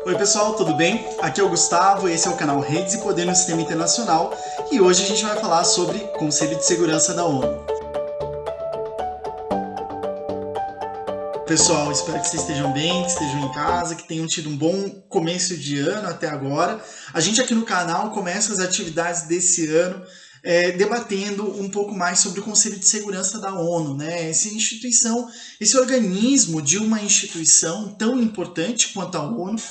Oi pessoal, tudo bem? Aqui é o Gustavo, esse é o canal Redes e Poder no Sistema Internacional e hoje a gente vai falar sobre Conselho de Segurança da ONU. Pessoal, espero que vocês estejam bem, que estejam em casa, que tenham tido um bom começo de ano até agora. A gente aqui no canal começa as atividades desse ano debatendo um pouco mais sobre o Conselho de Segurança da ONU, né? Essa instituição, esse organismo de uma instituição tão importante quanto a ONU,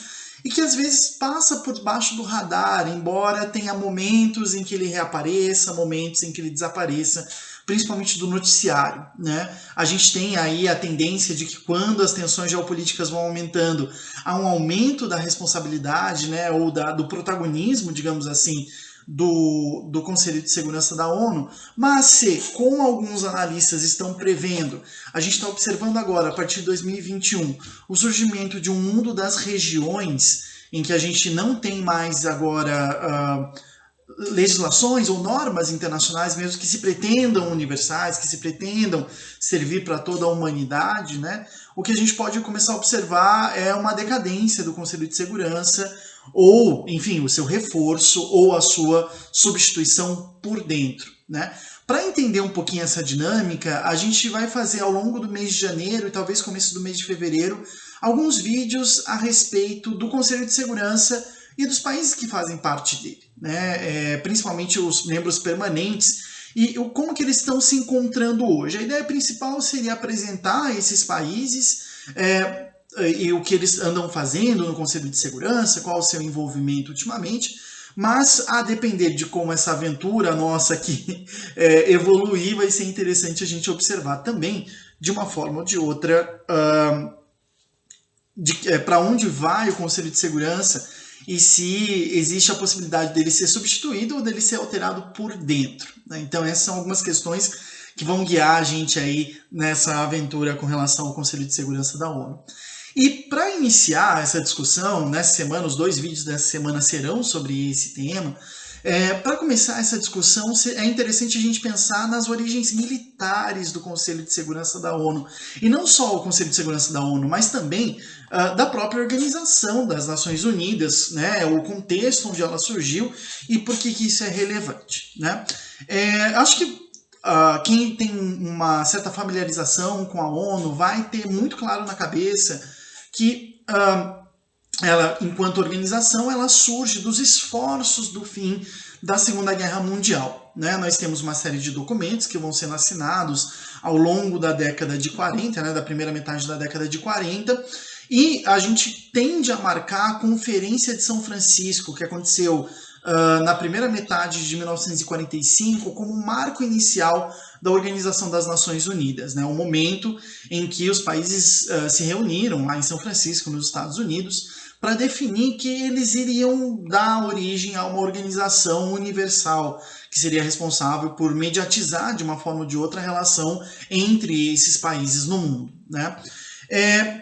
e que às vezes passa por debaixo do radar, embora tenha momentos em que ele reapareça, momentos em que ele desapareça, principalmente do noticiário, né? A gente tem aí a tendência de que quando as tensões geopolíticas vão aumentando, há um aumento da responsabilidade, né, ou do protagonismo, digamos assim, do Conselho de Segurança da ONU, mas se, como alguns analistas estão prevendo, a gente está observando agora, a partir de 2021, o surgimento de um mundo das regiões, em que a gente não tem mais agora legislações ou normas internacionais mesmo que se pretendam universais, que se pretendam servir para toda a humanidade, né? O que a gente pode começar a observar é uma decadência do Conselho de Segurança, ou, enfim, o seu reforço ou a sua substituição por dentro, né? Para entender um pouquinho essa dinâmica, a gente vai fazer ao longo do mês de janeiro e talvez começo do mês de fevereiro alguns vídeos a respeito do Conselho de Segurança e dos países que fazem parte dele, né? Principalmente os membros permanentes e como que eles estão se encontrando hoje. A ideia principal seria apresentar esses países e o que eles andam fazendo no Conselho de Segurança, qual o seu envolvimento ultimamente, mas a depender de como essa aventura nossa aqui evoluir, vai ser interessante a gente observar também, de uma forma ou de outra, para onde vai o Conselho de Segurança e se existe a possibilidade dele ser substituído ou dele ser alterado por dentro, né? Então essas são algumas questões que vão guiar a gente aí nessa aventura com relação ao Conselho de Segurança da ONU. E para iniciar essa discussão, nessa semana, os 2 vídeos dessa semana serão sobre esse tema. Para começar essa discussão, é interessante a gente pensar nas origens militares do Conselho de Segurança da ONU. E não só o Conselho de Segurança da ONU, mas também da própria Organização das Nações Unidas, né? O contexto onde ela surgiu e por que isso é relevante, né? Acho que quem tem uma certa familiarização com a ONU vai ter muito claro na cabeça que ela, enquanto organização, ela surge dos esforços do fim da Segunda Guerra Mundial, né? Nós temos uma série de documentos que vão sendo assinados ao longo da década de 40, né? Da primeira metade da década de 40, e a gente tende a marcar a Conferência de São Francisco, que aconteceu na primeira metade de 1945, como um marco inicial da Organização das Nações Unidas, né? O momento em que os países se reuniram lá em São Francisco, nos Estados Unidos, para definir que eles iriam dar origem a uma organização universal, que seria responsável por mediatizar de uma forma ou de outra a relação entre esses países no mundo, né?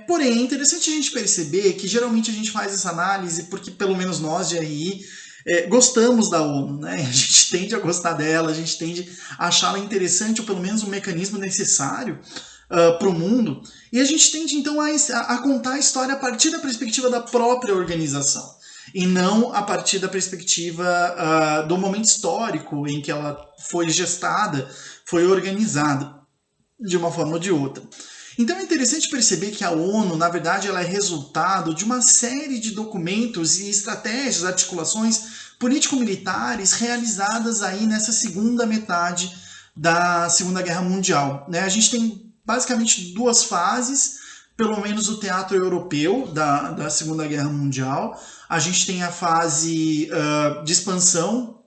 Porém, é interessante a gente perceber que geralmente a gente faz essa análise porque, pelo menos nós de RI, gostamos da ONU, né? A gente tende a gostar dela, a gente tende a achá-la interessante, ou pelo menos um mecanismo necessário para o mundo, e a gente tende então a contar a história a partir da perspectiva da própria organização, e não a partir da perspectiva do momento histórico em que ela foi gestada, foi organizada de uma forma ou de outra. Então é interessante perceber que a ONU, na verdade, ela é resultado de uma série de documentos e estratégias, articulações político-militares realizadas aí nessa segunda metade da Segunda Guerra Mundial, né? A gente tem basicamente 2 fases, pelo menos o teatro europeu da Segunda Guerra Mundial. A gente tem a fase de expansão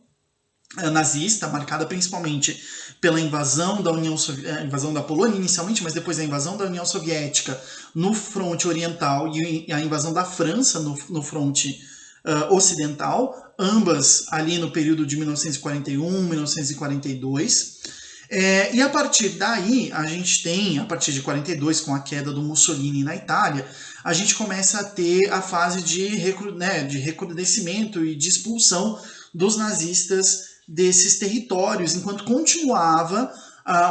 nazista, marcada principalmente pela invasão da invasão da Polônia inicialmente, mas depois a invasão da União Soviética no fronte oriental e a invasão da França no fronte ocidental, ambas ali no período de 1941, 1942. E a partir daí, a gente tem, a partir de 42, com a queda do Mussolini na Itália, a gente começa a ter a fase de recrudescimento e de expulsão dos nazistas desses territórios, enquanto continuava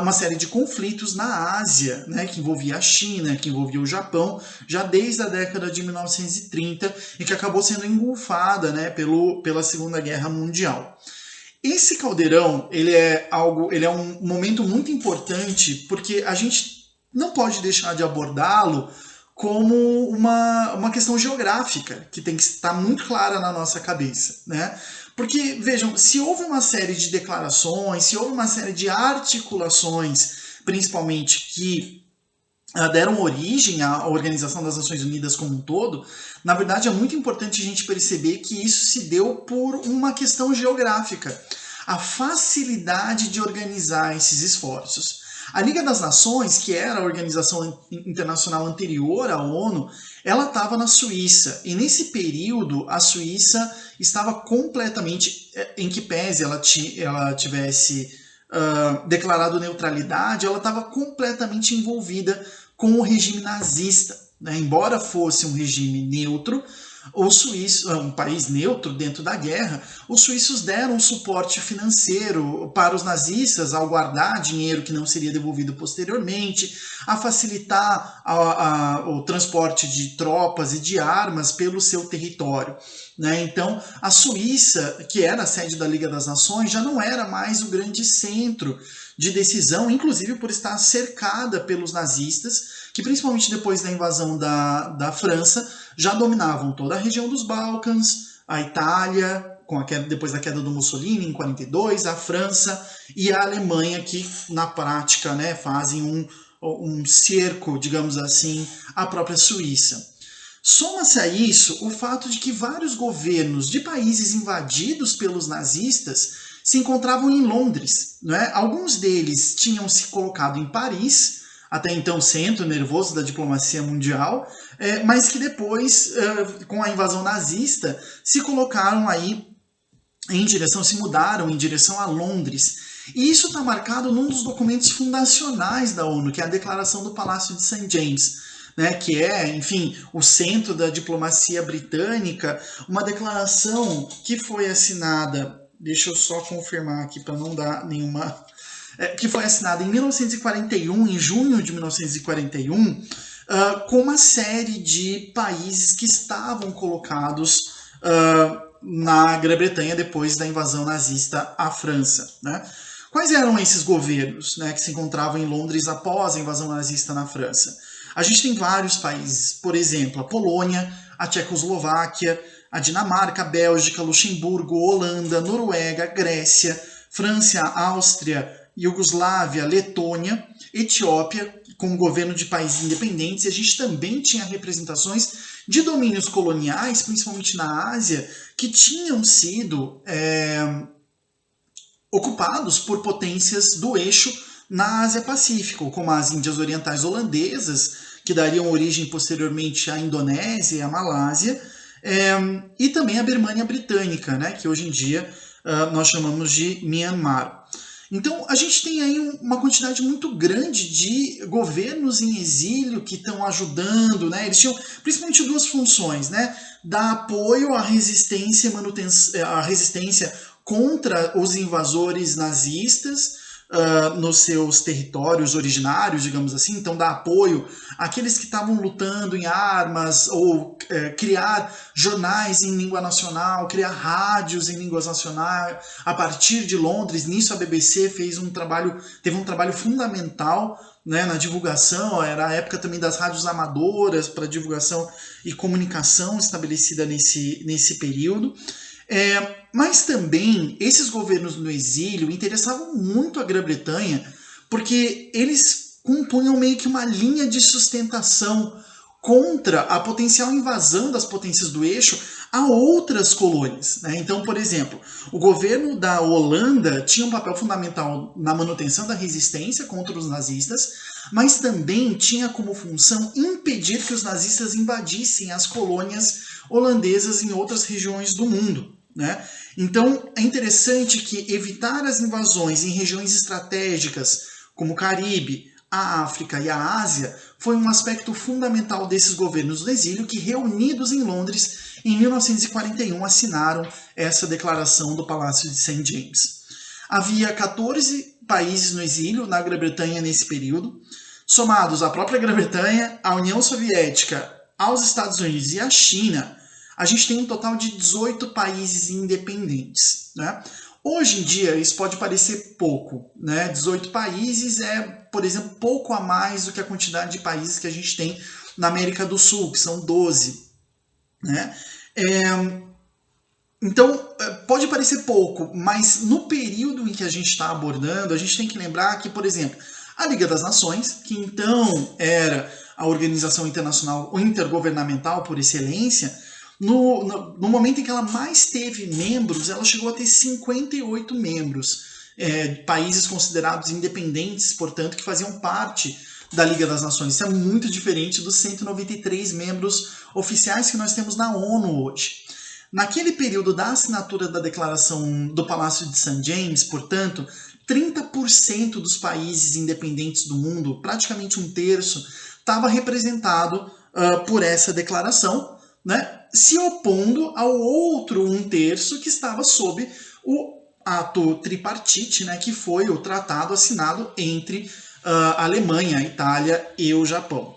uma série de conflitos na Ásia, né, que envolvia a China, que envolvia o Japão, já desde a década de 1930 e que acabou sendo engolfada, né, pela Segunda Guerra Mundial. Esse caldeirão, ele é um momento muito importante porque a gente não pode deixar de abordá-lo como uma questão geográfica, que tem que estar muito clara na nossa cabeça, né? Porque, vejam, se houve uma série de declarações, se houve uma série de articulações, principalmente que deram origem à Organização das Nações Unidas como um todo, na verdade é muito importante a gente perceber que isso se deu por uma questão geográfica. A facilidade de organizar esses esforços. A Liga das Nações, que era a organização internacional anterior à ONU, ela estava na Suíça. E nesse período, a Suíça estava completamente, em que pese ela tivesse declarado neutralidade, ela estava completamente envolvida com o regime nazista, né? Embora fosse um regime neutro, um país neutro dentro da guerra, os suíços deram suporte financeiro para os nazistas ao guardar dinheiro que não seria devolvido posteriormente, a facilitar o transporte de tropas e de armas pelo seu território. Né? Então, a Suíça, que era a sede da Liga das Nações, já não era mais o grande centro de decisão, inclusive por estar cercada pelos nazistas, que principalmente depois da invasão da França, já dominavam toda a região dos Balcãs, a Itália, depois da queda do Mussolini em 1942, a França e a Alemanha, que na prática, né, fazem um cerco, digamos assim, à própria Suíça. Soma-se a isso o fato de que vários governos de países invadidos pelos nazistas se encontravam em Londres. Né? Alguns deles tinham se colocado em Paris, até então centro nervoso da diplomacia mundial, mas que depois, com a invasão nazista, se colocaram aí se mudaram em direção a Londres. E isso está marcado num dos documentos fundacionais da ONU, que é a Declaração do Palácio de St. James, né, que é, enfim, o centro da diplomacia britânica, uma declaração que foi assinada, deixa eu só confirmar aqui para não dar nenhuma... que foi assinada em 1941, em junho de 1941, com uma série de países que estavam colocados na Grã-Bretanha depois da invasão nazista à França. Né? Quais eram esses governos, né, que se encontravam em Londres após a invasão nazista na França? A gente tem vários países, por exemplo, a Polônia, a Tchecoslováquia, a Dinamarca, a Bélgica, Luxemburgo, Holanda, Noruega, Grécia, França, Áustria, Iugoslávia, Letônia, Etiópia, com o governo de países independentes, e a gente também tinha representações de domínios coloniais, principalmente na Ásia, que tinham sido ocupados por potências do eixo na Ásia-Pacífico, como as Índias Orientais Holandesas, que dariam origem posteriormente à Indonésia e à Malásia, e também a Birmânia Britânica, né, que hoje em dia nós chamamos de Myanmar. Então, a gente tem aí uma quantidade muito grande de governos em exílio que estão ajudando, né? Eles tinham principalmente duas funções, né? Dar apoio à resistência contra os invasores nazistas nos seus territórios originários, digamos assim. Então, dar apoio àqueles que estavam lutando em armas, ou criar jornais em língua nacional, criar rádios em língua nacional a partir de Londres. Nisso a BBC teve um trabalho fundamental, né, na divulgação. Era a época também das rádios amadoras para divulgação e comunicação estabelecida nesse período. Mas também esses governos no exílio interessavam muito a Grã-Bretanha porque eles compunham meio que uma linha de sustentação contra a potencial invasão das potências do eixo a outras colônias. Né? Então, por exemplo, o governo da Holanda tinha um papel fundamental na manutenção da resistência contra os nazistas, mas também tinha como função impedir que os nazistas invadissem as colônias holandesas em outras regiões do mundo. Né? Então, é interessante que evitar as invasões em regiões estratégicas como o Caribe, a África e a Ásia foi um aspecto fundamental desses governos do exílio que, reunidos em Londres, em 1941, assinaram essa declaração do Palácio de St. James. Havia 14 países no exílio na Grã-Bretanha nesse período, somados à própria Grã-Bretanha, à União Soviética, aos Estados Unidos e à China, a gente tem um total de 18 países independentes, né? Hoje em dia, isso pode parecer pouco, né? 18 países é, por exemplo, pouco a mais do que a quantidade de países que a gente tem na América do Sul, que são 12, né? Então, pode parecer pouco, mas no período em que a gente está abordando, a gente tem que lembrar que, por exemplo, a Liga das Nações, que então era a organização internacional intergovernamental por excelência, no momento em que ela mais teve membros, ela chegou a ter 58 membros, países considerados independentes, portanto, que faziam parte da Liga das Nações. Isso é muito diferente dos 193 membros oficiais que nós temos na ONU hoje. Naquele período da assinatura da Declaração do Palácio de St. James, portanto, 30% dos países independentes do mundo, praticamente um terço, estava representado por essa declaração, né, se opondo ao outro um terço que estava sob o ato tripartite, né, que foi o tratado assinado entre a Alemanha, a Itália e o Japão.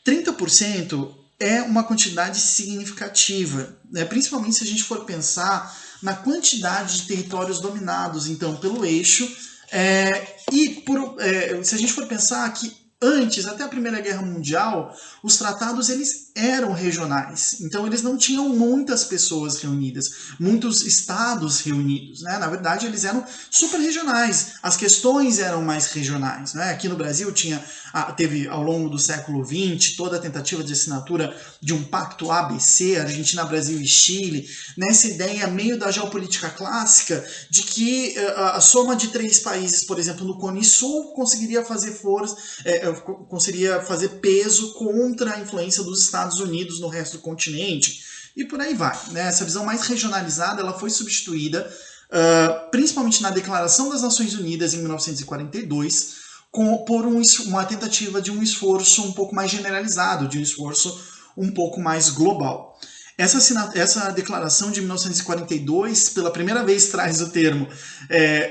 30% é uma quantidade significativa, né? Principalmente se a gente for pensar na quantidade de territórios dominados, então, pelo eixo, se a gente for pensar que antes, até a Primeira Guerra Mundial, os tratados eles eram regionais, então eles não tinham muitas pessoas reunidas, muitos estados reunidos, né? Na verdade, eles eram super regionais, as questões eram mais regionais, né? Aqui no Brasil teve ao longo do século XX toda a tentativa de assinatura de um pacto ABC, Argentina, Brasil e Chile, nessa ideia meio da geopolítica clássica de que a soma de 3 países, por exemplo, no Cone Sul, conseguiria fazer peso contra a influência dos Estados Unidos no resto do continente, e por aí vai, né? Essa visão mais regionalizada ela foi substituída, principalmente na Declaração das Nações Unidas em 1942, por uma tentativa de um esforço um pouco mais generalizado, de um esforço um pouco mais global. Essa declaração de 1942, pela primeira vez, traz o termo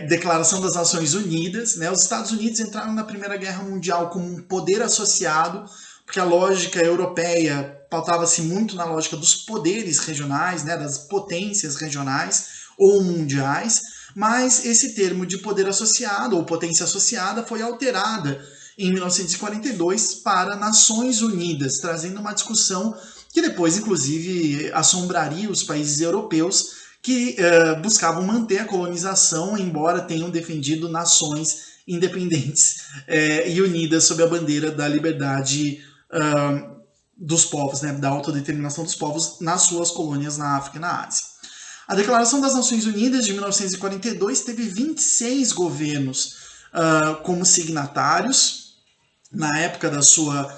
Declaração das Nações Unidas, né? Os Estados Unidos entraram na Primeira Guerra Mundial como um poder associado, porque a lógica europeia pautava-se muito na lógica dos poderes regionais, né? Das potências regionais ou mundiais, mas esse termo de poder associado ou potência associada foi alterada em 1942 para Nações Unidas, trazendo uma discussão que depois, inclusive, assombraria os países europeus que buscavam manter a colonização, embora tenham defendido nações independentes e unidas sob a bandeira da liberdade dos povos, né, da autodeterminação dos povos nas suas colônias na África e na Ásia. A Declaração das Nações Unidas de 1942 teve 26 governos como signatários na época da sua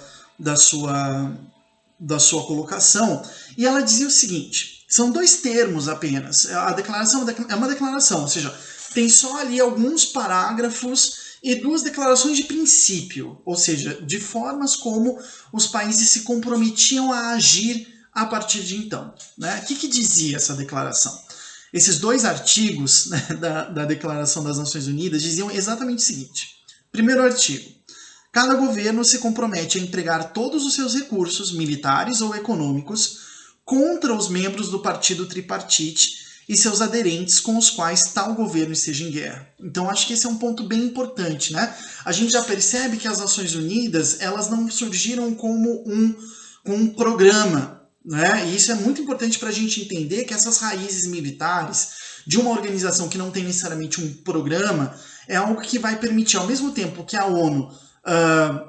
colocação, e ela dizia o seguinte: são 2 termos apenas. A declaração é uma declaração, ou seja, tem só ali alguns parágrafos e 2 declarações de princípio, ou seja, de formas como os países se comprometiam a agir a partir de então, né? O que dizia essa declaração? Esses 2 artigos, né, da Declaração das Nações Unidas diziam exatamente o seguinte. Primeiro artigo: cada governo se compromete a empregar todos os seus recursos, militares ou econômicos, contra os membros do partido tripartite e seus aderentes com os quais tal governo esteja em guerra. Então, acho que esse é um ponto bem importante, né? A gente já percebe que as Nações Unidas, elas não surgiram como um programa, né? E isso é muito importante para a gente entender que essas raízes militares de uma organização que não tem necessariamente um programa é algo que vai permitir, ao mesmo tempo que a ONU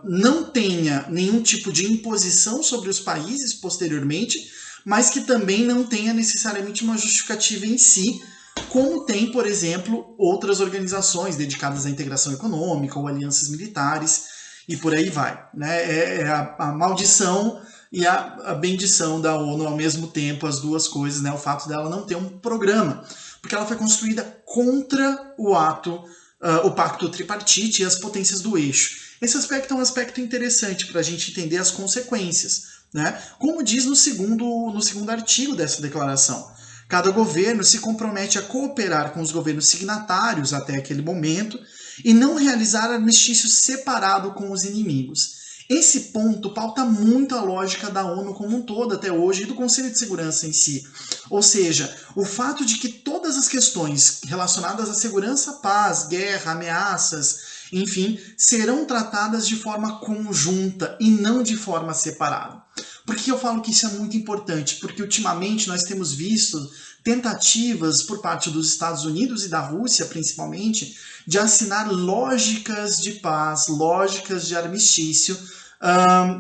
não tenha nenhum tipo de imposição sobre os países posteriormente, mas que também não tenha necessariamente uma justificativa em si, como tem, por exemplo, outras organizações dedicadas à integração econômica ou alianças militares, e por aí vai, né? É a maldição e a bendição da ONU ao mesmo tempo, as duas coisas, né? O fato dela não ter um programa, porque ela foi construída contra o pacto tripartite e as potências do eixo. Esse aspecto é um aspecto interessante para a gente entender as consequências, né? Como diz no segundo artigo dessa declaração, cada governo se compromete a cooperar com os governos signatários até aquele momento e não realizar armistício separado com os inimigos. Esse ponto pauta muito a lógica da ONU como um todo até hoje e do Conselho de Segurança em si. Ou seja, o fato de que todas as questões relacionadas à segurança, paz, guerra, ameaças, enfim, serão tratadas de forma conjunta e não de forma separada. Por que eu falo que isso é muito importante? Porque ultimamente nós temos visto tentativas por parte dos Estados Unidos e da Rússia, principalmente, de assinar lógicas de paz, lógicas de armistício,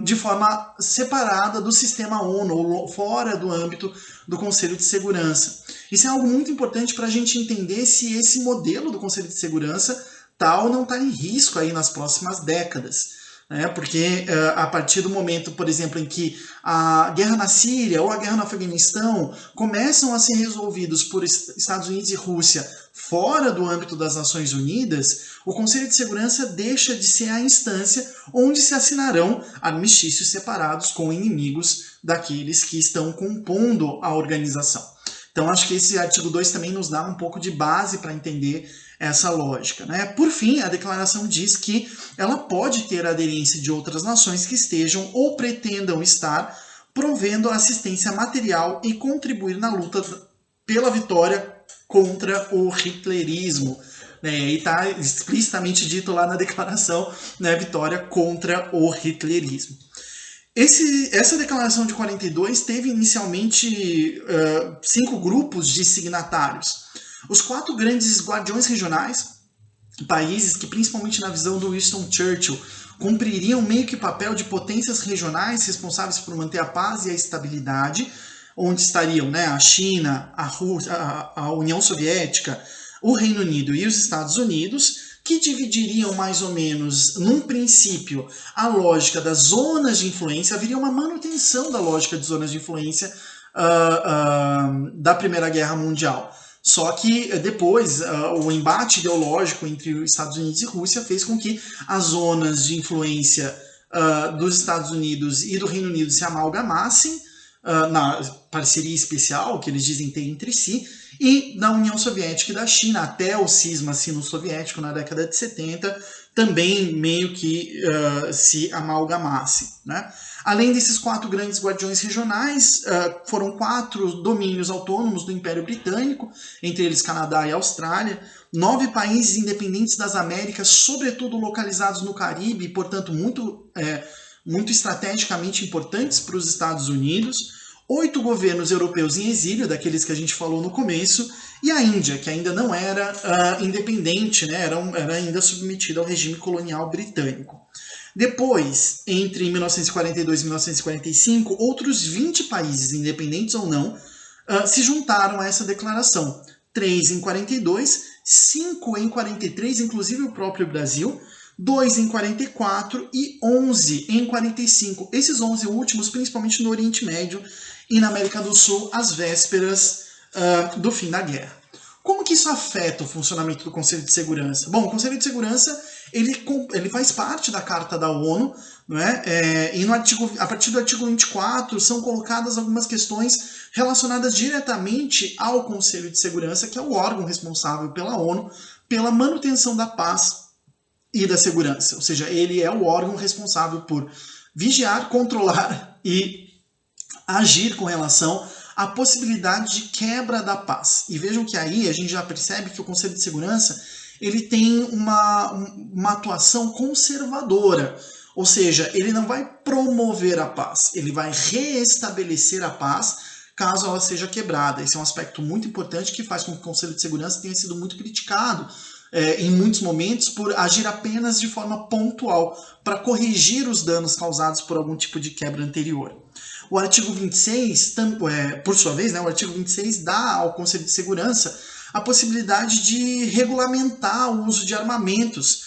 de forma separada do sistema ONU, ou fora do âmbito do Conselho de Segurança. Isso é algo muito importante para a gente entender se esse modelo do Conselho de Segurança tal não está em risco aí nas próximas décadas. Porque a partir do momento, por exemplo, em que a guerra na Síria ou a guerra no Afeganistão começam a ser resolvidos por Estados Unidos e Rússia fora do âmbito das Nações Unidas, o Conselho de Segurança deixa de ser a instância onde se assinarão armistícios separados com inimigos daqueles que estão compondo a organização. Então, acho que esse artigo 2 também nos dá um pouco de base para entender essa lógica. Por fim, a declaração diz que ela pode ter aderência de outras nações que estejam ou pretendam estar provendo assistência material e contribuir na luta pela vitória contra o hitlerismo. E está explicitamente dito lá na declaração, vitória contra o hitlerismo. Essa declaração de 42 teve inicialmente 5 grupos de signatários. Os 4 grandes guardiões regionais, países que, principalmente na visão do Winston Churchill, cumpririam meio que papel de potências regionais responsáveis por manter a paz e a estabilidade, onde estariam a China, a Rússia, a União Soviética, o Reino Unido e os Estados Unidos, que dividiriam mais ou menos, num princípio, a lógica das zonas de influência. Haveria uma manutenção da lógica de zonas de influência da Primeira Guerra Mundial. Só que depois o embate ideológico entre os Estados Unidos e Rússia fez com que as zonas de influência dos Estados Unidos e do Reino Unido se amalgamassem na parceria especial que eles dizem ter entre si, e da União Soviética e da China, até o cisma sino-soviético na década de 70, também meio que se amalgamassem. Além desses 4 grandes guardiões regionais, foram 4 domínios autônomos do Império Britânico, entre eles Canadá e Austrália, 9 países independentes das Américas, sobretudo localizados no Caribe, e, portanto, muito estrategicamente importantes para os Estados Unidos, 8 governos europeus em exílio, daqueles que a gente falou no começo, e a Índia, que ainda não era independente, era ainda submetida ao regime colonial britânico. Depois, entre 1942 e 1945, outros 20 países, independentes ou não, se juntaram a essa declaração. 3 em 42, 5 em 43, inclusive o próprio Brasil, 2 em 44 e 11 em 45. Esses 11 últimos, principalmente no Oriente Médio e na América do Sul, às vésperas do fim da guerra. Como que isso afeta o funcionamento do Conselho de Segurança? Bom, o Conselho de Segurança ele faz parte da Carta da ONU, e a partir do artigo 24 são colocadas algumas questões relacionadas diretamente ao Conselho de Segurança, que é o órgão responsável pela ONU pela manutenção da paz e da segurança. Ou seja, ele é o órgão responsável por vigiar, controlar e agir com relação à possibilidade de quebra da paz. E vejam que aí a gente já percebe que o Conselho de Segurança ele tem uma atuação conservadora, ou seja, ele não vai promover a paz, ele vai reestabelecer a paz caso ela seja quebrada. Esse é um aspecto muito importante que faz com que o Conselho de Segurança tenha sido muito criticado em muitos momentos por agir apenas de forma pontual para corrigir os danos causados por algum tipo de quebra anterior. O artigo 26, por sua vez, o artigo 26 dá ao Conselho de Segurança a possibilidade de regulamentar o uso de armamentos,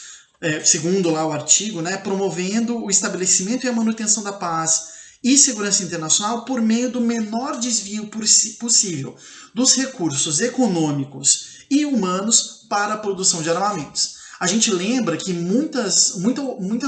segundo lá o artigo, promovendo o estabelecimento e a manutenção da paz e segurança internacional por meio do menor desvio possível dos recursos econômicos e humanos para a produção de armamentos. A gente lembra que muitas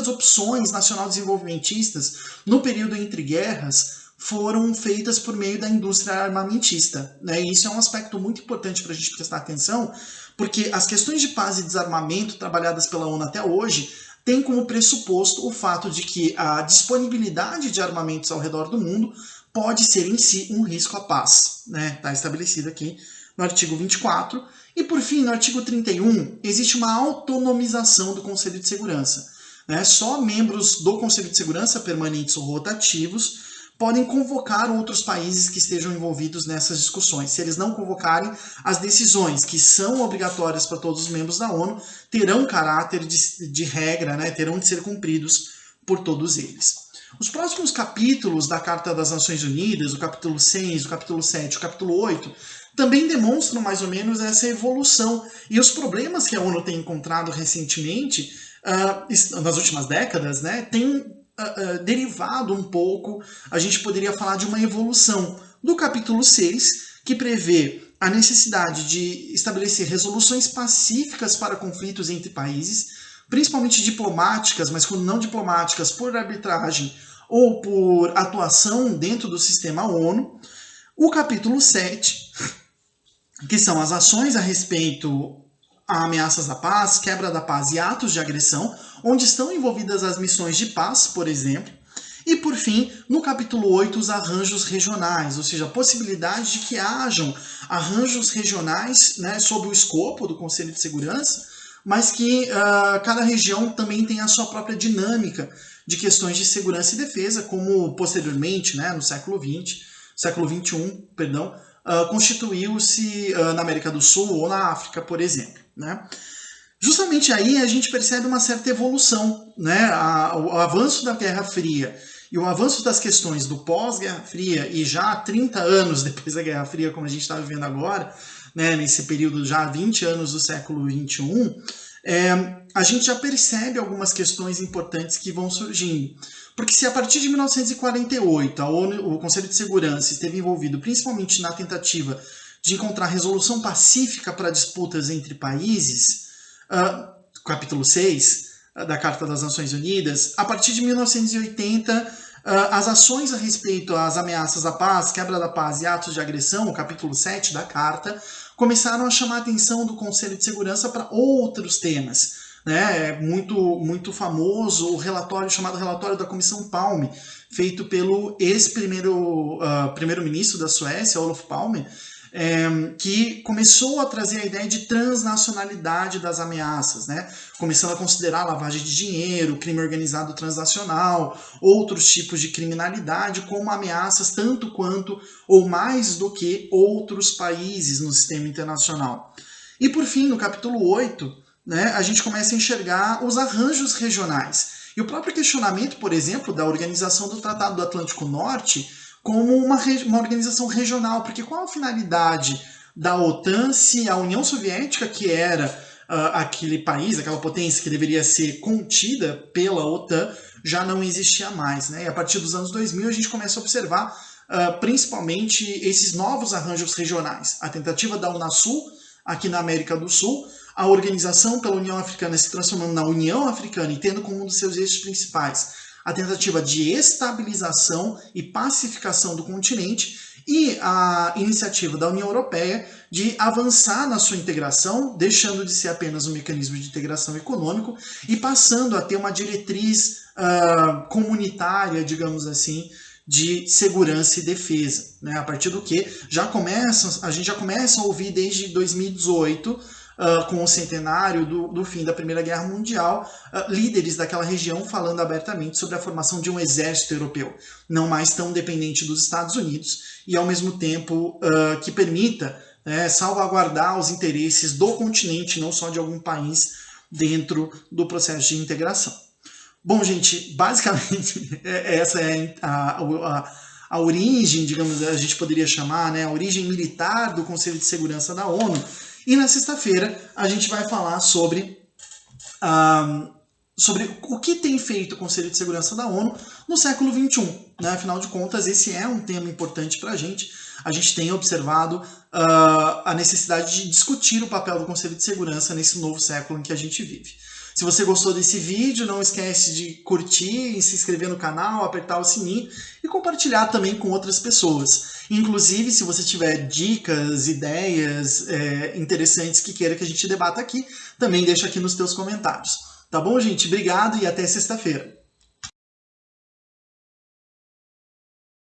opções nacional-desenvolvimentistas no período entre guerras foram feitas por meio da indústria armamentista, né? E isso é um aspecto muito importante para a gente prestar atenção, porque as questões de paz e desarmamento trabalhadas pela ONU até hoje têm como pressuposto o fato de que a disponibilidade de armamentos ao redor do mundo pode ser em si um risco à paz, né? Está estabelecido aqui no artigo 24. E por fim, no artigo 31, existe uma autonomização do Conselho de Segurança, né? Só membros do Conselho de Segurança, permanentes ou rotativos, podem convocar outros países que estejam envolvidos nessas discussões. Se eles não convocarem, as decisões que são obrigatórias para todos os membros da ONU terão caráter de regra, né? Terão de ser cumpridos por todos eles. Os próximos capítulos da Carta das Nações Unidas, o capítulo 6, o capítulo 7, o capítulo 8, também demonstram mais ou menos essa evolução. E os problemas que a ONU tem encontrado recentemente, nas últimas décadas, né, têm derivado um pouco, a gente poderia falar de uma evolução do capítulo 6, que prevê a necessidade de estabelecer resoluções pacíficas para conflitos entre países, principalmente diplomáticas, mas quando não diplomáticas, por arbitragem ou por atuação dentro do sistema ONU. O capítulo 7, que são as ações a respeito a ameaças à paz, quebra da paz e atos de agressão, onde estão envolvidas as missões de paz, por exemplo. E, por fim, no capítulo 8, os arranjos regionais, ou seja, a possibilidade de que hajam arranjos regionais, né, sob o escopo do Conselho de Segurança, mas que cada região também tem a sua própria dinâmica de questões de segurança e defesa, como posteriormente, né, no século XXI, constituiu-se na América do Sul ou na África, por exemplo, né? Justamente aí a gente percebe uma certa evolução, né? O avanço da Guerra Fria e o avanço das questões do pós-Guerra Fria e já 30 anos depois da Guerra Fria, como a gente está vivendo agora, né, nesse período já 20 anos do século XXI, a gente já percebe algumas questões importantes que vão surgindo. Porque se a partir de 1948 a ONU, o Conselho de Segurança esteve envolvido principalmente na tentativa de encontrar resolução pacífica para disputas entre países, capítulo 6 da Carta das Nações Unidas, a partir de 1980 as ações a respeito às ameaças à paz, quebra da paz e atos de agressão, o capítulo 7 da Carta, começaram a chamar a atenção do Conselho de Segurança para outros temas. Né, é muito famoso o relatório chamado Relatório da Comissão Palme, feito pelo ex-primeiro-ministro da Suécia, Olof Palme, que começou a trazer a ideia de transnacionalidade das ameaças, né, começando a considerar lavagem de dinheiro, crime organizado transnacional, outros tipos de criminalidade como ameaças tanto quanto ou mais do que outros países no sistema internacional. E por fim, no capítulo 8, né, a gente começa a enxergar os arranjos regionais. E o próprio questionamento, por exemplo, da organização do Tratado do Atlântico Norte como uma organização regional, porque qual a finalidade da OTAN se a União Soviética, que era aquele país, aquela potência que deveria ser contida pela OTAN, já não existia mais, né? E a partir dos anos 2000 a gente começa a observar principalmente esses novos arranjos regionais. A tentativa da Unasul, aqui na América do Sul, a organização pela União Africana se transformando na União Africana e tendo como um dos seus eixos principais a tentativa de estabilização e pacificação do continente e a iniciativa da União Europeia de avançar na sua integração, deixando de ser apenas um mecanismo de integração econômico e passando a ter uma diretriz comunitária, digamos assim, de segurança e defesa, né? A partir do que a gente já começa a ouvir desde 2018, com o centenário do fim da Primeira Guerra Mundial, líderes daquela região falando abertamente sobre a formação de um exército europeu, não mais tão dependente dos Estados Unidos e ao mesmo tempo que permita salvaguardar os interesses do continente, não só de algum país, dentro do processo de integração. Bom, gente, basicamente essa é a origem, digamos, a gente poderia chamar, né, a origem militar do Conselho de Segurança da ONU. E na sexta-feira a gente vai falar sobre o que tem feito o Conselho de Segurança da ONU no século XXI. Né? Afinal de contas, esse é um tema importante para a gente. A gente tem observado a necessidade de discutir o papel do Conselho de Segurança nesse novo século em que a gente vive. Se você gostou desse vídeo, não esquece de curtir e se inscrever no canal, apertar o sininho e compartilhar também com outras pessoas. Inclusive, se você tiver dicas, ideias interessantes que queira que a gente debata aqui, também deixa aqui nos teus comentários. Tá bom, gente? Obrigado e até sexta-feira.